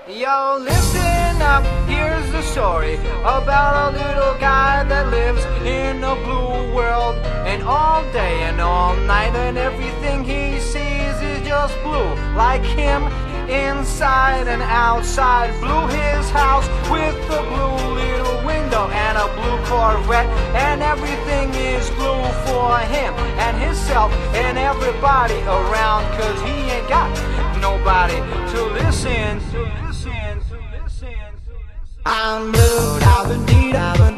Yo, listen up, here's the story about a little guy that lives in a blue world. And all day and all night and everything he sees is just blue. Like him, inside and outside. Blue his house with a blue little window and a blue Corvette. And everything is blue for him and himself and everybody around. Cause he ain't got nobody to listen. I'm blue, da ba dee da ba